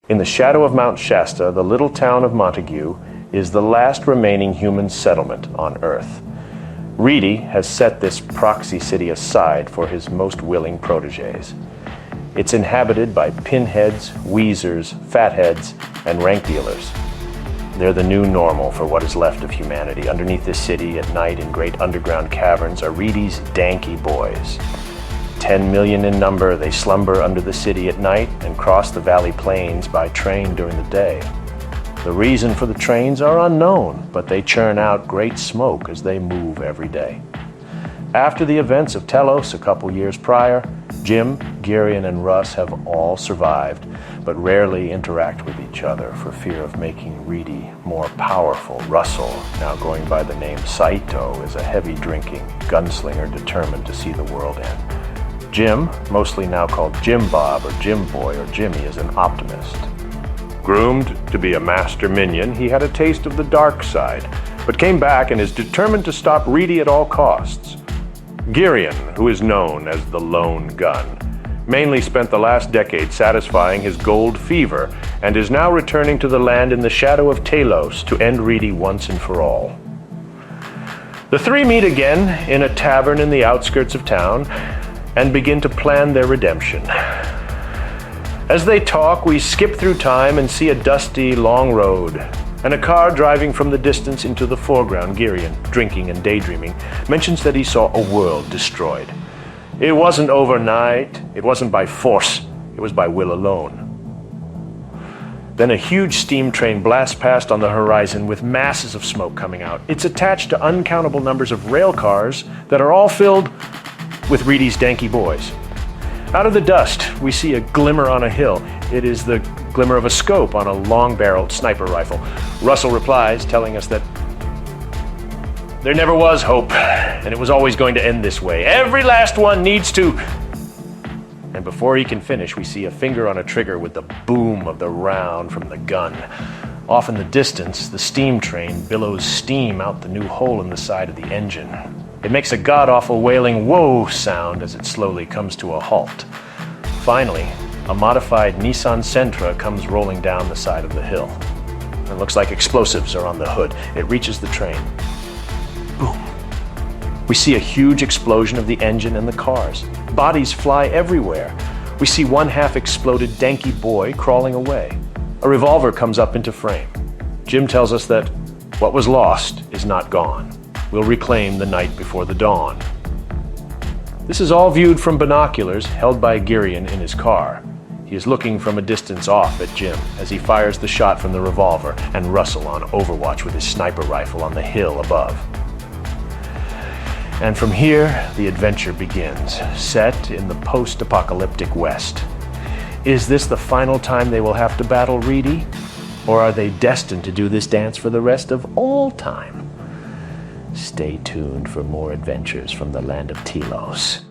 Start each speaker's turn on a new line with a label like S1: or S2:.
S1: In the shadow of Mount Shasta, the little town of Montague is the last remaining human settlement on Earth. Reedy has set this proxy city aside for his most willing protégés. It's inhabited by pinheads, wheezers, fatheads, and rank dealers. They're the new normal for what is left of humanity. Underneath this city at night in great underground caverns are Reedy's Danky boys. 10 million in number, they slumber under the city at night and cross the valley plains by train during the day. The reason for the trains are unknown, but they churn out great smoke as they move every day. After the events of Telos a couple years prior, Jim, Girion, and Russ have all survived, but rarely interact with each other for fear of making Reedy more powerful. Russell, now going by the name Saito, is a heavy-drinking gunslinger determined to see the world end. Jim, mostly now called Jim Bob or Jim Boy or Jimmy, is an optimist. Groomed to be a master minion, he had a taste of the dark side, but came back and is determined to stop Reedy at all costs. Girion, who is known as the Lone Gun, mainly spent the last decade satisfying his gold fever and is now returning to the land in the shadow of Telos to end Reedy once and for all. The three meet again in a tavern in the outskirts of town and begin to plan their redemption. As they talk, we skip through time and see a dusty, long road, and a car driving from the distance into the foreground. Girion, drinking and daydreaming, mentions that he saw a world destroyed. It wasn't overnight, it wasn't by force, it was by will alone. Then a huge steam train blasts past on the horizon with masses of smoke coming out. It's attached to uncountable numbers of rail cars that are all filled with Reedy's Danky boys. Out of the dust, we see a glimmer on a hill. It is the glimmer of a scope on a long-barreled sniper rifle. Russell replies, telling us that there never was hope, and it was always going to end this way. Every last one needs to... And before he can finish, we see a finger on a trigger with the boom of the round from the gun. Off in the distance, the steam train billows steam out the new hole in the side of the engine. It makes a god-awful wailing whoa sound as it slowly comes to a halt. Finally, a modified Nissan Sentra comes rolling down the side of the hill. It looks like explosives are on the hood. It reaches the train. Boom. We see a huge explosion of the engine and the cars. Bodies fly everywhere. We see one half-exploded Danky boy crawling away. A revolver comes up into frame. Jim tells us that what was lost is not gone. We'll reclaim the night before the dawn. This is all viewed from binoculars held by Girion in his car. He is looking from a distance off at Jim as he fires the shot from the revolver and Russell on overwatch with his sniper rifle on the hill above. And from here, the adventure begins, set in the post-apocalyptic West. Is this the final time they will have to battle Reedy? Or are they destined to do this dance for the rest of all time? Stay tuned for more adventures from the land of Telos.